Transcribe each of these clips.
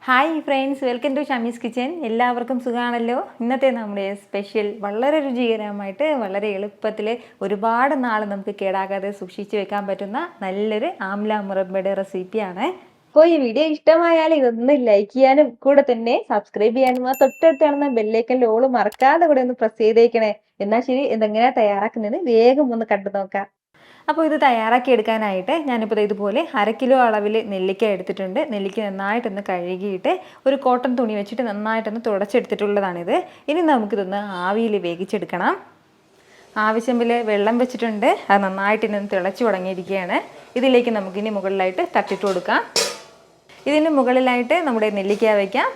Hi friends, welcome to Shamee's kitchen. എല്ലാവർക്കും സുഖമാണല്ലോ. ഇന്നത്തെ നമ്മുടെ സ്പെഷ്യൽ വളരെ രുചികരമായിട്ട് വളരെ എളുപ്പത്തിൽ ഒരുപാട് നാൾ നമുക്ക് കേടാകാതെ സൂക്ഷിച്ച് വെക്കാൻ പറ്റുന്ന നല്ലൊരു ആംല മുറബയുടെ റെസിപ്പിയാണ്. അപ്പോൾ ഈ വീഡിയോ ഇഷ്ടമായാൽ ഇതൊന്ന് ലൈക്ക് ചെയ്യാനും കൂടെ തന്നെ സബ്സ്ക്രൈബ് ചെയ്യാനും തൊട്ടടുത്ത് കാണുന്ന ബെല്ലൈക്കൻ്റെ ഓൾ മറക്കാതെ കൂടെ ഒന്ന് പ്രസ് ചെയ്തേക്കണേ. എന്നാൽ ശരി, ഇതെങ്ങനെയാണ് തയ്യാറാക്കുന്നത് വേഗം ഒന്ന് കണ്ടു നോക്കാം. അപ്പോൾ ഇത് തയ്യാറാക്കി എടുക്കാനായിട്ട് ഞാനിപ്പോൾ ഇതുപോലെ 1/2 കിലോ അളവിൽ നെല്ലിക്ക എടുത്തിട്ടുണ്ട്. നെല്ലിക്ക നന്നായിട്ടൊന്ന് കഴുകിയിട്ട് ഒരു കോട്ടൺ തുണി വെച്ചിട്ട് നന്നായിട്ടൊന്ന് തുടച്ചെടുത്തിട്ടുള്ളതാണിത്. ഇനി നമുക്കിതൊന്ന് ആവിയിൽ വേവിച്ചെടുക്കണം. ആവശ്യമില്ല വെള്ളം വെച്ചിട്ടുണ്ട്, അത് നന്നായിട്ട് ഇനി തിളച്ച് തുടങ്ങിയിരിക്കുകയാണ്. ഇതിലേക്ക് നമുക്കിനി മുകളിലായിട്ട് തട്ടിട്ട് കൊടുക്കാം. ഇതിന് മുകളിലായിട്ട് നമ്മുടെ നെല്ലിക്ക വയ്ക്കാം.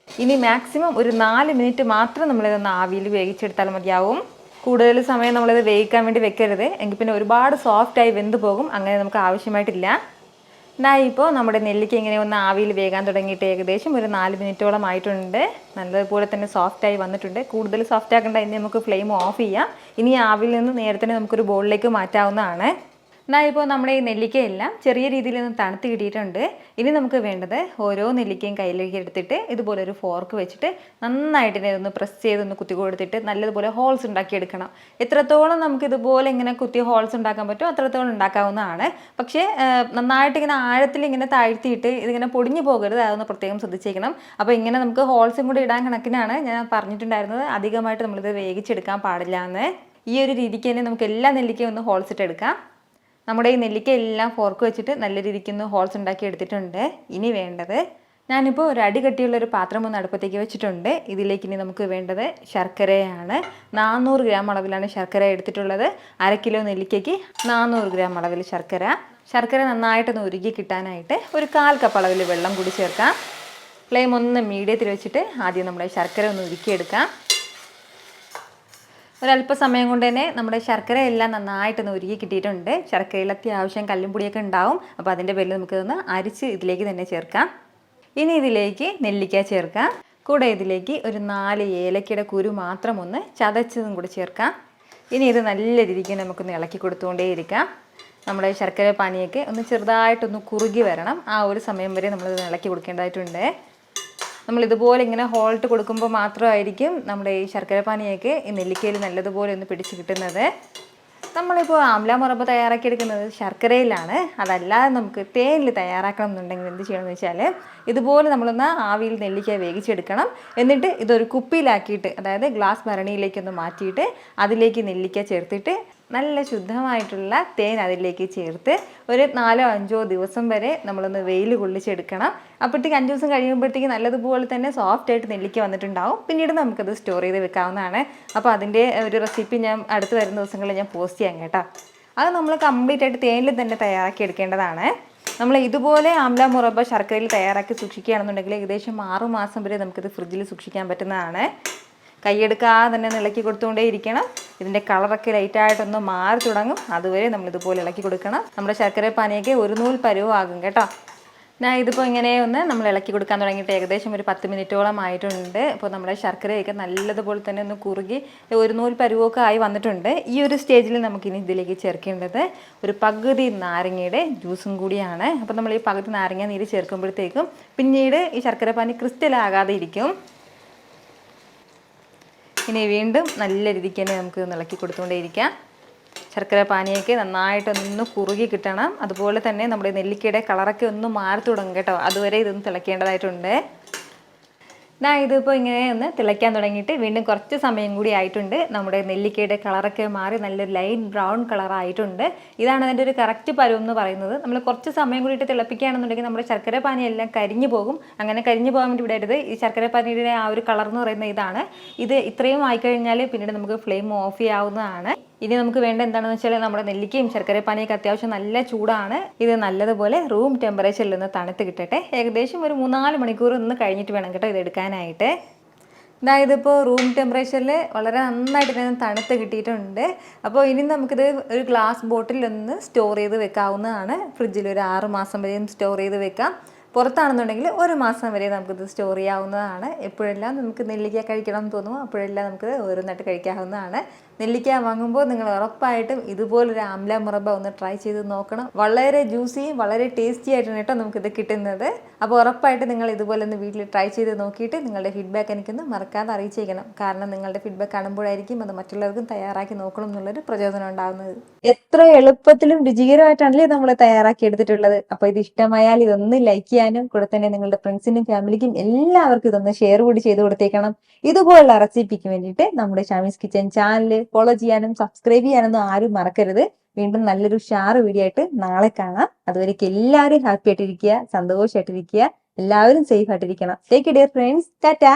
ഇനി മാക്സിമം ഒരു 4 മിനിറ്റ് മാത്രം നമ്മളിതൊന്ന് ആവിയിൽ വേവിച്ചെടുത്താൽ മതിയാവും. കൂടുതൽ സമയം നമ്മളിത് വേവിക്കാൻ വേണ്ടി വെക്കരുത്, എങ്കിൽ പിന്നെ ഒരുപാട് സോഫ്റ്റായി വെന്ത് പോകും. അങ്ങനെ നമുക്ക് ആവശ്യമായിട്ടില്ല. ഇപ്പോൾ നമ്മുടെ നെല്ലിക്ക ഇങ്ങനെ ഒന്ന് ആവിയിൽ വേകാൻ തുടങ്ങിയിട്ട് ഏകദേശം ഒരു 4 മിനിറ്റോളം ആയിട്ടുണ്ട്. നല്ലതുപോലെ തന്നെ സോഫ്റ്റായി വന്നിട്ടുണ്ട്. കൂടുതൽ സോഫ്റ്റ് ആക്കേണ്ട, ഇനി നമുക്ക് ഫ്ലെയിം ഓഫ് ചെയ്യാം. ഇനി ആവിയിൽ നിന്ന് നേരത്തെ നമുക്കൊരു ബോളിലേക്ക് മാറ്റാവുന്നതാണ്. ഇപ്പോൾ നമ്മുടെ ഈ നെല്ലിക്കയെല്ലാം ചെറിയ രീതിയിൽ ഒന്ന് തണുത്ത് കിട്ടിയിട്ടുണ്ട്. ഇനി നമുക്ക് വേണ്ടത് ഓരോ നെല്ലിക്കയും കയ്യിലേക്ക് എടുത്തിട്ട് ഇതുപോലെ ഒരു ഫോർക്ക് വെച്ചിട്ട് നന്നായിട്ട് ഒന്ന് പ്രസ് ചെയ്തൊന്ന് കുത്തി കൊടുത്തിട്ട് നല്ലതുപോലെ ഹോൾസ് ഉണ്ടാക്കിയെടുക്കണം. എത്രത്തോളം നമുക്ക് ഇതുപോലെ ഇങ്ങനെ കുത്തി ഹോൾസ് ഉണ്ടാക്കാൻ പറ്റും അത്രത്തോളം ഉണ്ടാക്കാവുന്നതാണ്. പക്ഷേ നന്നായിട്ട് ഇങ്ങനെ ആഴത്തിൽ ഇങ്ങനെ താഴ്ത്തിയിട്ട് ഇതിങ്ങനെ പൊടിഞ്ഞു പോകരുത്, അതൊന്ന് പ്രത്യേകം ശ്രദ്ധിച്ചേക്കണം. അപ്പോൾ ഇങ്ങനെ നമുക്ക് ഹോൾസും കൂടി ഇടാൻ കണക്കിനാണ് ഞാൻ പറഞ്ഞിട്ടുണ്ടായിരുന്നത്. അധികമായിട്ട് നമ്മളിത് വേവിച്ചെടുക്കാൻ പാടില്ല എന്ന്. ഈ ഒരു രീതിക്ക് തന്നെ നമുക്ക് എല്ലാ നെല്ലിക്കയും ഒന്ന് ഹോൾസ് ഇട്ടെടുക്കാം. നമ്മുടെ ഈ നെല്ലിക്ക എല്ലാം ഫോർക്ക് വെച്ചിട്ട് നല്ല രീതിക്കൊന്ന് ഹോൾസ് ഉണ്ടാക്കി എടുത്തിട്ടുണ്ട്. ഇനി വേണ്ടത്, ഞാനിപ്പോൾ ഒരു അടി കട്ടിയുള്ളൊരു പാത്രം ഒന്ന് അടുപ്പത്തേക്ക് വെച്ചിട്ടുണ്ട്. ഇതിലേക്ക് ഇനി നമുക്ക് വേണ്ടത് ശർക്കരയാണ്. 400 ഗ്രാം അളവിലാണ് ശർക്കര എടുത്തിട്ടുള്ളത്. 1/2 കിലോ നെല്ലിക്കയ്ക്ക് 400 ഗ്രാം അളവിൽ ശർക്കര നന്നായിട്ടൊന്ന് ഉരുകി കിട്ടാനായിട്ട് ഒരു 1/4 കപ്പ് അളവിൽ വെള്ളം കൂടി ചേർക്കാം. ഫ്ലെയിം ഒന്ന് മീഡിയത്തിൽ വെച്ചിട്ട് ആദ്യം നമ്മുടെ ശർക്കര ഒന്ന് ഉരുക്കിയെടുക്കാം. ഒരല്പസമയം കൊണ്ട് തന്നെ നമ്മുടെ ശർക്കര എല്ലാം നന്നായിട്ടൊന്ന് ഉരുകി കിട്ടിയിട്ടുണ്ട്. ശർക്കരയിൽ അത്യാവശ്യം കല്ലും പൊടിയൊക്കെ ഉണ്ടാവും. അപ്പോൾ അതിൻ്റെ പേരിൽ നമുക്കിതൊന്ന് അരിച്ച് ഇതിലേക്ക് തന്നെ ചേർക്കാം. ഇനി ഇതിലേക്ക് നെല്ലിക്ക ചേർക്കാം. കൂടെ ഇതിലേക്ക് ഒരു 4 ഏലക്കയുടെ കുരു മാത്രം ഒന്ന് ചതച്ചതും കൂടി ചേർക്കാം. ഇനി ഇത് നല്ല രീതിക്ക് നമുക്കൊന്ന് ഇളക്കി കൊടുത്തുകൊണ്ടേയിരിക്കാം. നമ്മുടെ ശർക്കര പാനിയൊക്കെ ഒന്ന് ചെറുതായിട്ടൊന്ന് കുറുകി വരണം. ആ ഒരു സമയം വരെ നമ്മളിത് ഇളക്കി കൊടുക്കേണ്ടതായിട്ടുണ്ട്. നമ്മളിതുപോലെ ഇങ്ങനെ ഹോൾട്ട് കൊടുക്കുമ്പോൾ മാത്രമായിരിക്കും നമ്മുടെ ഈ ശർക്കര പാനിയൊക്കെ ഈ നെല്ലിക്കയിൽ നല്ലതുപോലെ ഒന്ന് പിടിച്ച് കിട്ടുന്നത്. നമ്മളിപ്പോൾ ആംല മുറബ് തയ്യാറാക്കിയെടുക്കുന്നത് ശർക്കരയിലാണ്. അതല്ലാതെ നമുക്ക് തേനിൽ തയ്യാറാക്കണം എന്നുണ്ടെങ്കിൽ എന്ത് ചെയ്യണമെന്ന് വെച്ചാൽ ഇതുപോലെ നമ്മളൊന്ന് ആവിയിൽ നെല്ലിക്ക വേവിച്ചെടുക്കണം. എന്നിട്ട് ഇതൊരു കുപ്പിയിലാക്കിയിട്ട്, അതായത് ഗ്ലാസ് ഭരണിയിലേക്കൊന്ന് മാറ്റിയിട്ട് അതിലേക്ക് നെല്ലിക്ക ചേർത്തിട്ട് നല്ല ശുദ്ധമായിട്ടുള്ള തേൻ അതിലേക്ക് ചേർത്ത് ഒരു 4-5 ദിവസം വരെ നമ്മളൊന്ന് വെയിൽ കൊള്ളിച്ചെടുക്കണം. അപ്പോഴത്തേക്ക് 5 ദിവസം കഴിയുമ്പോഴത്തേക്ക് നല്ലതുപോലെ തന്നെ സോഫ്റ്റായിട്ട് നെല്ലിക്ക വന്നിട്ടുണ്ടാവും. പിന്നീട് നമുക്കത് സ്റ്റോർ ചെയ്ത് വെക്കാവുന്നതാണ്. അപ്പോൾ അതിൻ്റെ ഒരു റെസിപ്പി ഞാൻ അടുത്ത് വരുന്ന ദിവസങ്ങളിൽ ഞാൻ പോസ്റ്റ് ചെയ്യാം കേട്ടോ. അത് നമ്മൾ കംപ്ലീറ്റ് ആയിട്ട് തേനിൽ തന്നെ തയ്യാറാക്കി എടുക്കേണ്ടതാണ്. നമ്മൾ ഇതുപോലെ ആംല മുറബ ശർക്കരയിൽ തയ്യാറാക്കി സൂക്ഷിക്കുകയാണെന്നുണ്ടെങ്കിൽ ഏകദേശം 6 മാസം വരെ നമുക്കിത് ഫ്രിഡ്ജിൽ സൂക്ഷിക്കാൻ പറ്റുന്നതാണ്. കൈയെടുക്കാതെ തന്നെ ഇളക്കി കൊടുത്തുകൊണ്ടേ ഇരിക്കണം. ഇതിൻ്റെ കളറൊക്കെ ലൈറ്റായിട്ടൊന്ന് മാറി തുടങ്ങും. അതുവരെ നമ്മളിതുപോലെ ഇളക്കി കൊടുക്കണം. നമ്മുടെ ശർക്കര പാനിയൊക്കെ ഒരു നൂൽ പരുവമാകും കേട്ടോ. ഞാൻ ഇതിപ്പോൾ ഇങ്ങനെ നമ്മൾ ഇളക്കി കൊടുക്കാൻ തുടങ്ങിയിട്ട് ഏകദേശം ഒരു 10 മിനിറ്റോളം ആയിട്ടുണ്ട്. അപ്പോൾ നമ്മുടെ ശർക്കരയൊക്കെ നല്ലതുപോലെ തന്നെ ഒന്ന് കുറുകി ഒരു നൂൽ പരുവമൊക്കെ ആയി വന്നിട്ടുണ്ട്. ഈ ഒരു സ്റ്റേജിൽ നമുക്കിനി ഇതിലേക്ക് ചേർക്കേണ്ടത് ഒരു പകുതി നാരങ്ങയുടെ ജ്യൂസും കൂടിയാണ്. അപ്പോൾ നമ്മൾ ഈ പകുതി നാരങ്ങ നീര് ചേർക്കുമ്പോഴത്തേക്കും പിന്നീട് ഈ ശർക്കര പാനി ക്രിസ്റ്റലാകാതെ ഇരിക്കും. ഇനി വീണ്ടും നല്ല രീതിക്ക് തന്നെ നമുക്ക് ഇളക്കി കൊടുത്തുകൊണ്ടേയിരിക്കാം. ശർക്കര പാനിയൊക്കെ നന്നായിട്ടൊന്ന് കുറുകി കിട്ടണം. അതുപോലെ തന്നെ നമ്മുടെ നെല്ലിക്കയുടെ കളറൊക്കെ ഒന്ന് മാറി തുടങ്ങും കേട്ടോ. അതുവരെ ഇതൊന്ന് തിളയ്ക്കേണ്ടതായിട്ടുണ്ട്. ഇതിപ്പോൾ ഇങ്ങനെ ഒന്ന് തിളയ്ക്കാൻ തുടങ്ങിയിട്ട് വീണ്ടും കുറച്ച് സമയം കൂടി ആയിട്ടുണ്ട്. നമ്മുടെ നെല്ലിക്കയുടെ കളറൊക്കെ മാറി നല്ലൊരു ലൈറ്റ് ബ്രൗൺ കളറായിട്ടുണ്ട്. ഇതാണ് അതിൻ്റെ ഒരു കറക്റ്റ് പരുവം എന്ന് പറയുന്നത്. നമ്മൾ കുറച്ച് സമയം കൂടിയിട്ട് തിളപ്പിക്കുകയാണെന്നുണ്ടെങ്കിൽ നമ്മുടെ ശർക്കര പാനിയെല്ലാം കരിഞ്ഞു പോകും. അങ്ങനെ കരിഞ്ഞു പോകാൻ വേണ്ടി വിടരുത്. ഈ ശർക്കര പാനിയുടെ ആ ഒരു കളർ എന്ന് പറയുന്നത് ഇതാണ്. ഇത് ഇത്രയും ആയിക്കഴിഞ്ഞാൽ പിന്നീട് നമുക്ക് ഫ്ലെയിം ഓഫ് ചെയ്യാവുന്നതാണ്. ഇനി നമുക്ക് വേണ്ട എന്താണെന്ന് വെച്ചാൽ നമ്മുടെ നെല്ലിക്കയും ശർക്കര പാനിയൊക്കെ അത്യാവശ്യം നല്ല ചൂടാണ്. ഇത് നല്ലതുപോലെ റൂം ടെമ്പറേച്ചറിൽ നിന്ന് തണുത്ത് കിട്ടട്ടെ. ഏകദേശം ഒരു 3-4 മണിക്കൂർ ഒന്ന് കഴിഞ്ഞിട്ട് വേണം കേട്ടോ ഇത് എടുക്കാനായിട്ട്. ഇതിപ്പോൾ റൂം ടെമ്പറേച്ചറിൽ വളരെ നന്നായിട്ട് തന്നെ തണുത്ത് കിട്ടിയിട്ടുണ്ട്. അപ്പോൾ ഇനി നമുക്കിത് ഒരു ഗ്ലാസ് ബോട്ടിലൊന്ന് സ്റ്റോർ ചെയ്ത് വെക്കാവുന്നതാണ്. ഫ്രിഡ്ജിൽ ഒരു 6 മാസം വരെയും സ്റ്റോർ ചെയ്ത് വെക്കാം. പുറത്താണെന്നുണ്ടെങ്കിൽ 1 മാസം വരെ നമുക്കിത് സ്റ്റോർ ചെയ്യാവുന്നതാണ്. എപ്പോഴെല്ലാം നമുക്ക് നെല്ലിക്ക കഴിക്കണം എന്ന് തോന്നുമോ അപ്പോഴെല്ലാം നമുക്ക് ഓരോന്നായിട്ട് കഴിക്കാവുന്നതാണ്. നെല്ലിക്ക വാങ്ങുമ്പോൾ നിങ്ങൾ ഉറപ്പായിട്ടും ഇതുപോലൊരു ആംല മുറബ ഒന്ന് ട്രൈ ചെയ്ത് നോക്കണം. വളരെ ജ്യൂസിയും വളരെ ടേസ്റ്റി ആയിട്ടാണ് കേട്ടോ നമുക്കിത് കിട്ടുന്നത്. അപ്പോൾ ഉറപ്പായിട്ട് നിങ്ങൾ ഇതുപോലെ ഒന്ന് വീട്ടിൽ ട്രൈ ചെയ്ത് നോക്കിയിട്ട് നിങ്ങളുടെ ഫീഡ്ബാക്ക് എനിക്കൊന്ന് മറക്കാതെ അറിയിച്ചേക്കണം. കാരണം നിങ്ങളുടെ ഫീഡ്ബാക്ക് കാണുമ്പോഴായിരിക്കും അത് മറ്റുള്ളവർക്കും തയ്യാറാക്കി നോക്കണം എന്നുള്ളൊരു പ്രചോദനം ഉണ്ടാകുന്നത്. എത്ര എളുപ്പത്തിലും രുചികരമായിട്ടാണല്ലേ നമ്മൾ തയ്യാറാക്കി എടുത്തിട്ടുള്ളത്. അപ്പോൾ ഇത് ഇഷ്ടമായാൽ ഇതൊന്ന് ലൈക്ക് ചെയ്യാനും കൂടെ തന്നെ നിങ്ങളുടെ ഫ്രണ്ട്സിനും ഫാമിലിക്കും എല്ലാവർക്കും ഇതൊന്ന് ഷെയർ കൂടി ചെയ്ത് കൊടുത്തേക്കണം. ഇതുപോലുള്ള റെസിപ്പിക്ക് വേണ്ടിയിട്ട് നമ്മുടെ ഷാമീസ് കിച്ചൻ ചാനൽ ഫോളോ ചെയ്യാനും സബ്സ്ക്രൈബ് ചെയ്യാനൊന്നും ആരും മറക്കരുത്. വീണ്ടും നല്ലൊരു ഷാർ വീഡിയോ ആയിട്ട് നാളെ കാണാം. അതുവരേക്കും എല്ലാവരും ഹാപ്പി ആയിട്ടിരിക്കുക, സന്തോഷമായിട്ടിരിക്കുക, എല്ലാവരും സേഫ് ആയിട്ടിരിക്കണം. Take care friends. ടാറ്റാ.